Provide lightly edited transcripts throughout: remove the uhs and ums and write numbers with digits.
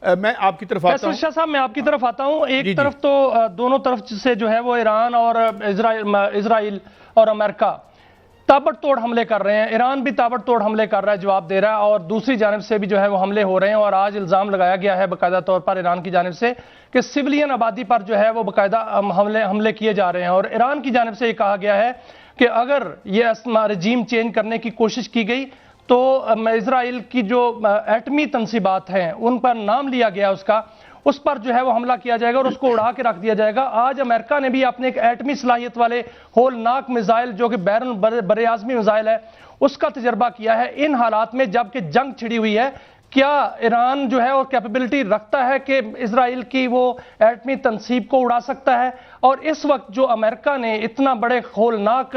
میں آپ کی طرف آتا فیصل ہوں شاہ صاحب، میں آپ کی طرف آتا ہوں. ایک طرف تو دونوں طرف سے جو ہے وہ ایران اور اسرائیل اور امریکہ تابڑ توڑ حملے کر رہے ہیں. ایران بھی تابڑ توڑ حملے کر رہا ہے، جواب دے رہا ہے، اور دوسری جانب سے بھی جو ہے وہ حملے ہو رہے ہیں. اور آج الزام لگایا گیا ہے باقاعدہ طور پر ایران کی جانب سے کہ سولین آبادی پر جو ہے وہ باقاعدہ حملے کیے جا رہے ہیں. اور ایران کی جانب سے یہ کہا گیا ہے کہ اگر یہ رجیم چینج کرنے کی کوشش کی گئی تو اسرائیل کی جو ایٹمی تنصیبات ہیں ان پر نام لیا گیا اس پر جو ہے وہ حملہ کیا جائے گا اور اس کو اڑا کے رکھ دیا جائے گا. آج امریکہ نے بھی اپنے ایک ایٹمی صلاحیت والے ہولناک میزائل جو کہ بر اعظمی میزائل ہے اس کا تجربہ کیا ہے. ان حالات میں جب کہ جنگ چھڑی ہوئی ہے، کیا ایران جو ہے وہ کیپیبلٹی رکھتا ہے کہ اسرائیل کی وہ ایٹمی تنصیب کو اڑا سکتا ہے؟ اور اس وقت جو امریکہ نے اتنا بڑے ہولناک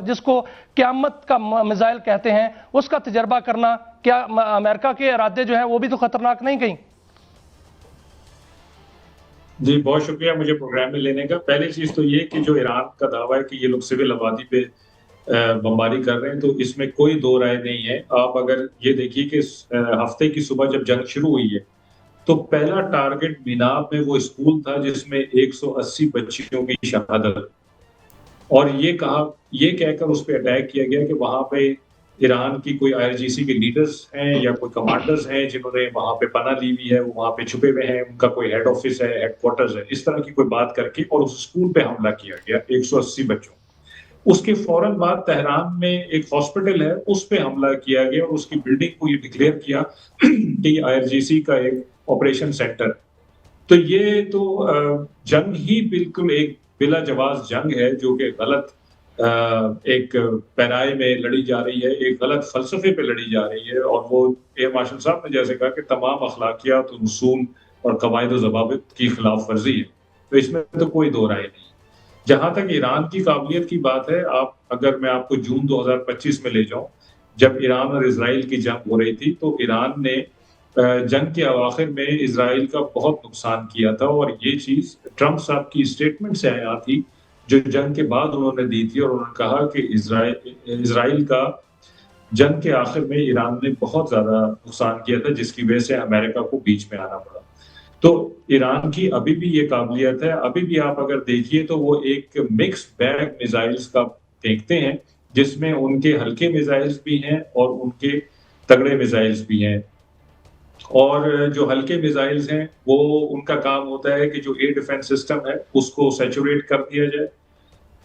جس کو قیامت کا میزائل کہتے ہیں اس کا تجربہ کرنا، کیا امریکہ کے ارادے جو ہیں وہ بھی تو خطرناک نہیں کہیں؟ جی بہت شکریہ مجھے پروگرام میں لینے کا. پہلی چیز تو یہ کہ جو ایران کا دعویٰ ہے کہ یہ لوگ سول آبادی پہ بمباری کر رہے ہیں، تو اس میں کوئی دو رائے نہیں ہے. آپ اگر یہ دیکھیے کہ ہفتے کی صبح جب جنگ شروع ہوئی ہے تو پہلا ٹارگٹ میناب میں وہ اسکول تھا جس میں 180 بچیوں کی شہادت، اور یہ کہہ کر اس پہ اٹیک کیا گیا کہ وہاں پہ ایران کی کوئی IRGC کے لیڈرز ہیں یا کوئی کمانڈرز ہیں جنہوں نے وہاں پہ پناہ لی ہوئی ہے، وہ وہاں پہ چھپے ہوئے ہیں، ان کا کوئی ہیڈ آفس ہے، ہیڈ کوارٹرز ہے، اس طرح کی کوئی بات کر کے اور اس اسکول پہ حملہ کیا گیا 180 بچوں. اس کے فوراً بعد تہران میں ایک ہاسپٹل ہے، اس پہ حملہ کیا گیا اور اس کی بلڈنگ کو یہ ڈکلیئر کیا کہ یہ IRGC کا ایک آپریشن سینٹر. تو یہ تو جنگ ہی بالکل ایک بلا جواز جنگ ہے جو کہ غلط ایک پیرائے میں لڑی جا رہی ہے، ایک غلط فلسفے پہ لڑی جا رہی ہے. اور وہ ایئر مارشل صاحب نے جیسے کہا کہ تمام اخلاقیات اور اصول اور قواعد و ضوابط کی خلاف ورزی ہے، تو اس میں تو کوئی دو رائے نہیں. جہاں تک ایران کی قابلیت کی بات ہے، اگر میں آپ کو جون 2025 میں لے جاؤں جب ایران اور اسرائیل کی جنگ ہو رہی تھی، تو ایران نے جنگ کے اواخر میں اسرائیل کا بہت نقصان کیا تھا. اور یہ چیز ٹرمپ صاحب کی اسٹیٹمنٹ سے آیا تھی جو جنگ کے بعد انہوں نے دی تھی، اور انہوں نے کہا کہ اسرائیل کا جنگ کے آخر میں ایران نے بہت زیادہ نقصان کیا تھا جس کی وجہ سے امریکہ کو بیچ میں آنا پڑا. تو ایران کی ابھی بھی یہ قابلیت ہے. ابھی بھی آپ اگر دیکھیے تو وہ ایک مکس بیگ میزائلز کا دیکھتے ہیں جس میں ان کے ہلکے میزائلز بھی ہیں اور ان کے تگڑے میزائلز بھی ہیں. اور جو ہلکے میزائلز ہیں وہ ان کا کام ہوتا ہے کہ جو ایئر ڈیفنس سسٹم ہے اس کو سیچوریٹ کر دیا جائے،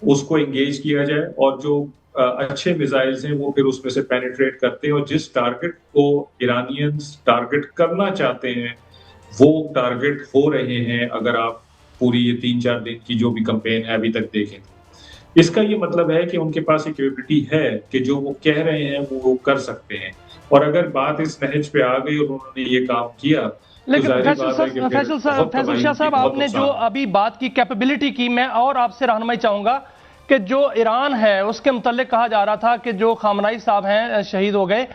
اس کو انگیج کیا جائے، اور جو اچھے میزائلز ہیں وہ پھر اس میں سے پینیٹریٹ کرتے ہیں، اور جس ٹارگٹ کو ایرانینز ٹارگٹ کرنا چاہتے ہیں وہ ٹارگٹ ہو رہے ہیں. اگر آپ پوری یہ 3-4 دن کی جو بھی کمپین ہے ابھی تک دیکھیں تو اس کا یہ مطلب ہے کہ ان کے پاس ایک کیپیبلٹی ہے کہ جو وہ کہہ رہے ہیں وہ کر سکتے ہیں. اور اگر بات اس نہج پہ آ گئی اور انہوں نے یہ کام کیا، لیکن فیصل شاہ صاحب، آپ نے جو ابھی بات کی کیپیبلٹی کی، میں اور آپ سے رہنمائی چاہوں گا کہ جو ایران ہے اس کے متعلق کہا جا رہا تھا کہ جو خامنائی صاحب ہیں شہید ہو گئے،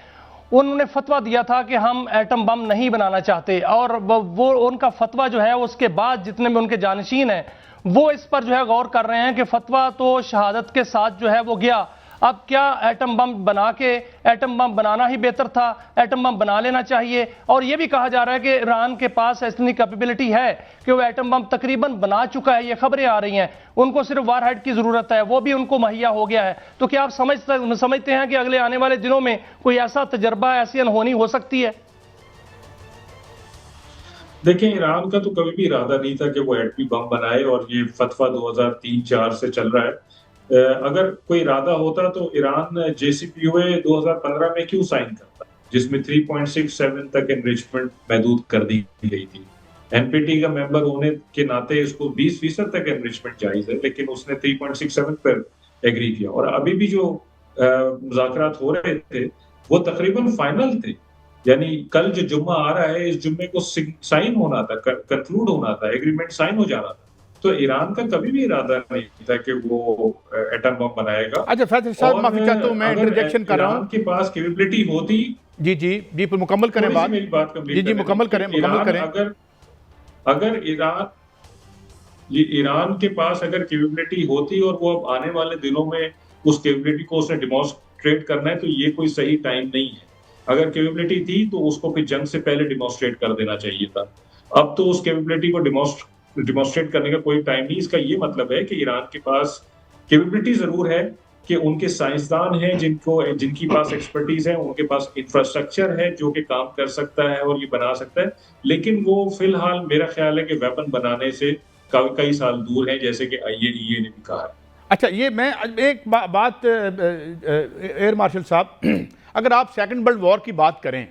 انہوں نے فتویٰ دیا تھا کہ ہم ایٹم بم نہیں بنانا چاہتے، اور وہ ان کا فتویٰ جو ہے اس کے بعد جتنے بھی ان کے جانشین ہیں وہ اس پر جو ہے غور کر رہے ہیں کہ فتویٰ تو شہادت کے ساتھ جو ہے وہ گیا. اب کیا ایٹم بم بنانا ہی بہتر تھا؟ ایٹم بم بنا لینا چاہیے. اور یہ بھی کہا جا رہا ہے کہ ایران کے پاس اتنی کیپیبلٹی ہے کہ وہ ایٹم بم تقریباً بنا چکا ہے. یہ خبریں آ رہی ہیں، ان کو صرف وار ہیڈ کی ضرورت ہے، وہ بھی ان کو مہیا ہو گیا ہے. تو کیا آپ سمجھتے ہیں کہ اگلے آنے والے دنوں میں کوئی ایسا تجربہ، ایسی انہونی ہو سکتی ہے؟ دیکھیں، ایران کا تو کبھی بھی ارادہ نہیں تھا کہ وہ ایٹمی بم بنائے، اور یہ فتویٰ 2003-4 سے چل رہا ہے. اگر کوئی ارادہ ہوتا تو ایران JCPOA 2015 میں کیوں سائن کرتا جس میں 3.67 تک انریچمنٹ محدود کر دی گئی تھی. NPT کا ممبر ہونے کے ناطے اس کو 20% تک انریچمنٹ جائز ہے، لیکن اس نے 3.67 پر ایگری کیا. اور ابھی بھی جو مذاکرات ہو رہے تھے وہ تقریباً فائنل تھے. یعنی کل جو جمعہ آ رہا ہے اس جمعے کو سائن ہونا تھا، کنکلوڈ ہونا تھا، ایگریمنٹ سائن ہو جانا تھا. تو ایران کا کبھی بھی ارادہ نہیں تھا کہ وہ ایٹم بم بنائے گا. اچھا فیصل صاحب، معافی چاہتا ہوں، میں انٹرجیکشن کر رہا ہوں. ایران کے پاس کیپیبلٹی ہوتی، جی پر مکمل کریں بات. میری بات جی مکمل کریں. اگر ایران کے پاس اگر کیپیبلٹی ہوتی اور وہ اب آنے والے دنوں میں اس کیپیبلٹی کو اس نے ڈیمانسٹریٹ کرنا ہے، تو یہ کوئی صحیح ٹائم نہیں ہے. اگر کیپیبلٹی تھی تو اس کو پھر جنگ سے پہلے ڈیمانسٹریٹ کر دینا چاہیے تھا. اب تو اس کیپیبلٹی کو ڈیمانسٹریٹ کرنے کا کوئی ٹائم نہیں. اس کا یہ مطلب ہے کہ ایران کے پاس کیپیبلٹی ضرور ہے کہ ان کے سائنسدان ہیں جن کی پاس ایکسپرٹیز ہے, ان کے پاس انفراسٹرکچر ہے جو کہ کام کر سکتا ہے اور یہ بنا سکتا ہے, لیکن وہ فی الحال میرا خیال ہے کہ ویپن بنانے سے کئی سال دور ہیں, جیسے کہ IAEA نے بھی کہا ہے. اچھا, یہ میں ایک بات ایئر مارشل صاحب, اگر آپ سیکنڈ ورلڈ وار کی بات کریں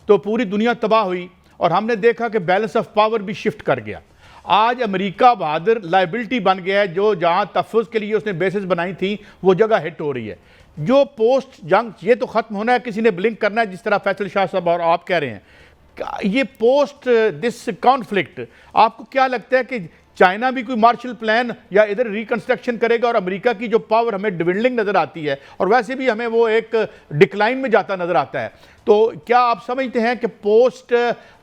تو پوری دنیا تباہ ہوئی اور ہم نے دیکھا کہ بیلنس آف پاور بھی شفٹ کر گیا. آج امریکہ بہادر لائبلٹی بن گیا ہے, جو جہاں تحفظ کے لیے اس نے بیسز بنائی تھی وہ جگہ ہٹ ہو رہی ہے. جو پوسٹ جنگ یہ تو ختم ہونا ہے, کسی نے بلنک کرنا ہے, جس طرح فیصل شاہ صاحب اور آپ کہہ رہے ہیں. یہ پوسٹ دس کانفلکٹ آپ کو کیا لگتا ہے کہ چائنا بھی کوئی مارشل پلان یا ادھر ریکنسٹرکشن کرے گا, اور امریکہ کی جو پاور ہمیں ڈوینڈلنگ نظر آتی ہے اور ویسے بھی ہمیں وہ ایک ڈکلائن میں جاتا نظر آتا ہے, تو کیا آپ سمجھتے ہیں کہ پوسٹ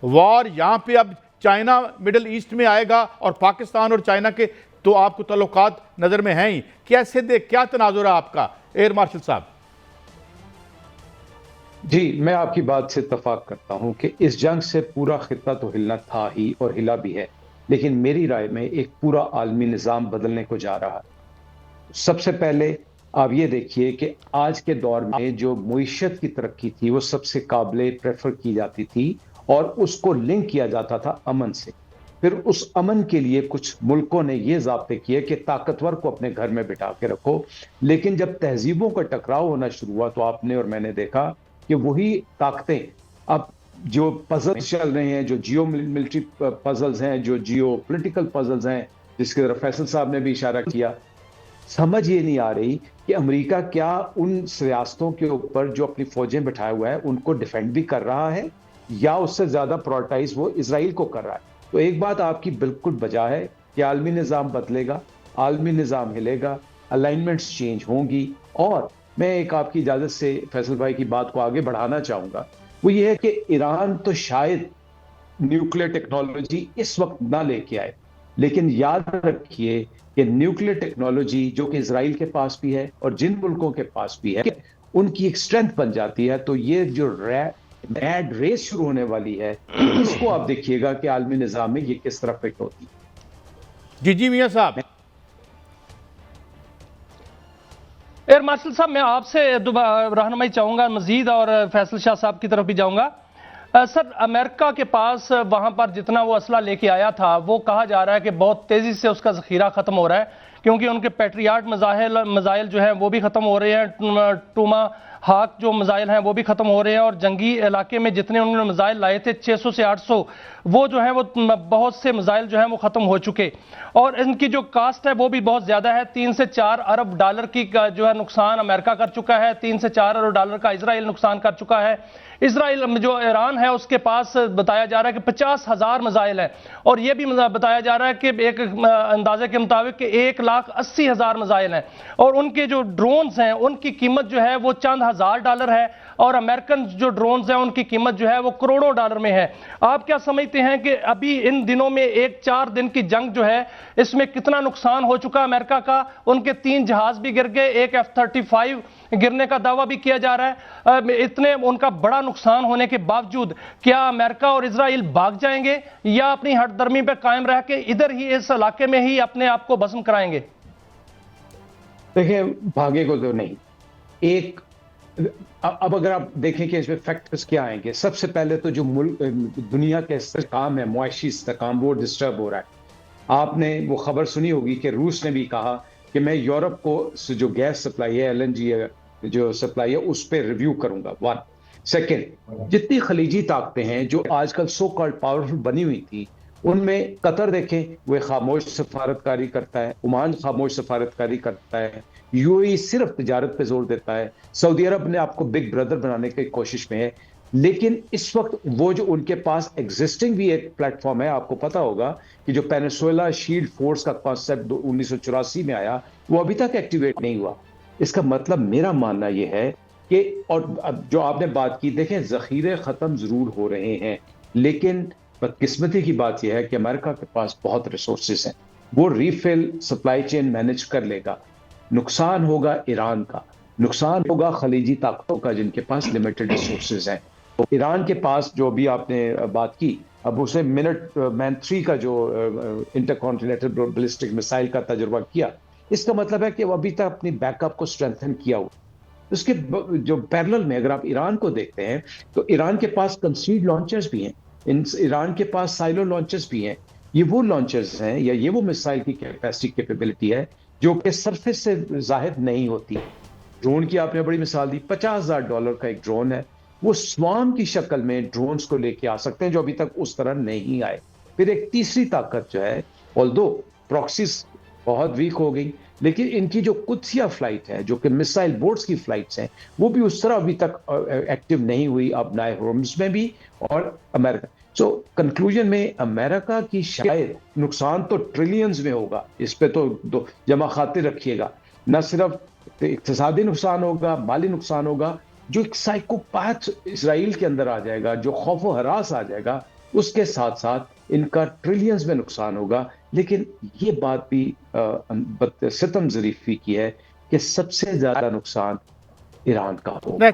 وار یہاں پہ اب چائنا مڈل ایسٹ میں آئے گا اور پاکستان اور چائنا کے تو آپ کو تعلقات نظر میں ہیں ہی, کیسے کیا تناظر ہے آپ کا ایئر مارشل صاحب؟ جی, میں آپ کی بات سے اتفاق کرتا ہوں کہ اس جنگ سے پورا خطہ تو ہلنا تھا ہی اور ہلا بھی ہے, لیکن میری رائے میں ایک پورا عالمی نظام بدلنے کو جا رہا ہے. سب سے پہلے آپ یہ دیکھیے کہ آج کے دور میں جو معیشت کی ترقی تھی وہ سب سے قابل پریفر کی جاتی تھی اور اس کو لنک کیا جاتا تھا امن سے. پھر اس امن کے لیے کچھ ملکوں نے یہ ضابطے کیے کہ طاقتور کو اپنے گھر میں بٹھا کے رکھو, لیکن جب تہذیبوں کا ٹکراؤ ہونا شروع ہوا تو آپ نے اور میں نے دیکھا کہ وہی طاقتیں اب جو پزلز چل رہے ہیں, جو جیو ملٹری پزلز ہیں, جو جیو پولیٹیکل پزلز ہیں, جس کی طرف فیصل صاحب نے بھی اشارہ کیا, سمجھ یہ نہیں آ رہی کہ امریکہ کیا ان ریاستوں کے اوپر جو اپنی فوجیں بٹھائے ہوا ہے ان کو ڈیفینڈ بھی کر رہا ہے یا اس سے زیادہ پرائورٹائز وہ اسرائیل کو کر رہا ہے. تو ایک بات آپ کی بالکل بجا ہے کہ عالمی نظام بدلے گا, عالمی نظام ہلے گا, الائنمنٹس چینج ہوں گی. اور میں ایک آپ کی اجازت سے فیصل بھائی کی بات کو آگے بڑھانا چاہوں گا, وہ یہ ہے کہ ایران تو شاید نیوکلیر ٹیکنالوجی اس وقت نہ لے کے آئے, لیکن یاد رکھیے کہ نیوکلیر ٹیکنالوجی جو کہ اسرائیل کے پاس بھی ہے اور جن ملکوں کے پاس بھی ہے ان کی ایک اسٹرینتھ بن جاتی ہے. تو یہ جو ریڈ ریس شروع ہونے والی ہے اس کو آپ دیکھیے گا کہ عالمی نظام میں یہ کس طرح فٹ ہوتی ہے. جی میاں صاحب. ایئر مارشل صاحب, میں آپ سے رہنمائی چاہوں گا مزید اور فیصل شاہ صاحب کی طرف بھی جاؤں گا. سر, امریکہ کے پاس وہاں پر جتنا وہ اسلحہ لے کے آیا تھا وہ کہا جا رہا ہے کہ بہت تیزی سے اس کا ذخیرہ ختم ہو رہا ہے, کیونکہ ان کے پیٹریاٹ میزائل جو ہیں وہ بھی ختم ہو رہے ہیں, ٹوما ہاک جو میزائل ہیں وہ بھی ختم ہو رہے ہیں, اور جنگی علاقے میں جتنے انہوں نے میزائل لائے تھے 600 سے 800 وہ جو ہیں وہ بہت سے میزائل جو ہیں وہ ختم ہو چکے, اور ان کی جو کاسٹ ہے وہ بھی بہت زیادہ ہے. 3 سے 4 ارب ڈالر کی جو ہے نقصان امریکہ کر چکا ہے, 3 سے 4 ارب ڈالر کا اسرائیل نقصان کر چکا ہے. اسرائیل جو ایران ہے اس کے پاس بتایا جا رہا ہے کہ 50,000 میزائل ہیں, اور یہ بھی بتایا جا رہا ہے کہ ایک اندازے کے مطابق کہ 1,80,000 میزائل ہیں, اور ان کے جو ڈرونز ہیں ان کی قیمت جو ہے وہ چند ہزار ڈالر ہے, اور امریکن جو ڈرونز ہیں ان کی قیمت جو ہے وہ کروڑوں ڈالر میں ہے. آپ کیا سمجھتے ہیں کہ ابھی ان دنوں میں 4 دن کی جنگ جو ہے اس میں کتنا نقصان ہو چکا امریکہ کا؟ ان کے 3 جہاز بھی گر گئے, ایک F-35 گرنے کا دعویٰ بھی کیا جا رہا ہے. اتنے ان کا بڑا نقصان ہونے کے باوجود کیا امریکہ اور اسرائیل بھاگ جائیں گے یا اپنی ہٹ درمی پہ قائم رہ کے ادھر ہی اس علاقے میں ہی اپنے آپ کو بھسم کرائیں گے؟ دیکھیں, بھاگے کو تو نہیں. اب اگر آپ دیکھیں کہ اس میں فیکٹرز کیا آئیں گے, سب سے پہلے تو جو دنیا کے استحکام ہے, معاشی استحکام, وہ ڈسٹرب ہو رہا ہے. آپ نے وہ خبر سنی ہوگی کہ روس نے بھی کہا کہ میں یورپ کو جو گیس سپلائی ہے, LNG جو سپلائی ہے, اس پہ ریویو کروں گا. 1 سیکنڈ, جتنی خلیجی طاقتیں ہیں جو آج کل سو کالڈ پاورفل بنی ہوئی تھی, ان میں قطر دیکھیں وہ خاموش سفارتکاری کرتا ہے, عمان خاموش سفارتکاری کرتا ہے, UAE صرف تجارت پہ زور دیتا ہے, سعودی عرب نے آپ کو بگ بردر بنانے کی کوشش میں ہے. لیکن اس وقت وہ جو ان کے پاس ایگزسٹنگ بھی ایک پلیٹ فارم ہے, آپ کو پتا ہوگا کہ جو پینسویلا شیلڈ فورس کا کانسیپٹ 1984 میں آیا وہ ابھی تک ایکٹیویٹ نہیں ہوا. اس کا مطلب میرا ماننا یہ ہے کہ, اور جو آپ نے بات کی, دیکھیں ذخیرے ختم ضرور ہو رہے ہیں, لیکن بدقسمتی کی بات یہ ہے کہ امریکہ کے پاس بہت ریسورسز ہیں, وہ ریفل سپلائی چین مینج کر لے گا. نقصان ہوگا ایران کا, نقصان ہوگا خلیجی طاقتوں کا جن کے پاس لمیٹڈ ریسورسز ہیں. تو ایران کے پاس جو بھی آپ نے بات کی، اب اس نے منٹ مین 3 کا جو انٹر کانٹیننٹل بیلسٹک میسائل کا تجربہ کیا، اس کا مطلب ہے کہ وہ ابھی تک اپنی بیک اپ کو اسٹرینتھن کیا ہوا. اس کے جو پیرلل میں اگر آپ ایران کو دیکھتے ہیں تو ایران کے پاس کنسیڈ لانچرز بھی ہیں، ایران کے پاس سائلو لانچرز بھی ہیں. یہ وہ لانچرز ہیں یا یہ وہ میسائل کی کیپیسٹی کیپیبلٹی ہے جو کہ سرفیس سے ظاہر نہیں ہوتی. ڈرون کی آپ نے بڑی مثال دی، $50,000 کا ایک ڈرون ہے، وہ سوام کی شکل میں ڈرونز کو لے کے آ سکتے ہیں جو ابھی تک اس طرح نہیں آئے. پھر ایک تیسری طاقت جو ہے، آلدو پراکسیز بہت ویک ہو گئی، لیکن ان کی جو قدسیہ فلائٹ ہے جو کہ مسائل بورڈز کی فلائٹس ہیں وہ بھی اس طرح ابھی تک ایکٹیو نہیں ہوئی، اب نئے ہورمز میں بھی اور امریکہ. سو کنکلوژن میں امریکہ کی شاید نقصان تو ٹریلینز میں ہوگا، اس پہ تو جمع خاطر رکھیے گا، نہ صرف اقتصادی نقصان ہوگا، مالی نقصان ہوگا، جو ایک سائیکوپیتھ اسرائیل کے اندر آ جائے گا، جو خوف و ہراس آ جائے گا، اس کے ساتھ ساتھ ان کا ٹریلینز میں نقصان ہوگا. لیکن یہ بات بھی ستم ظریفی کی ہے کہ سب سے زیادہ نقصان ایران کا ہوگا.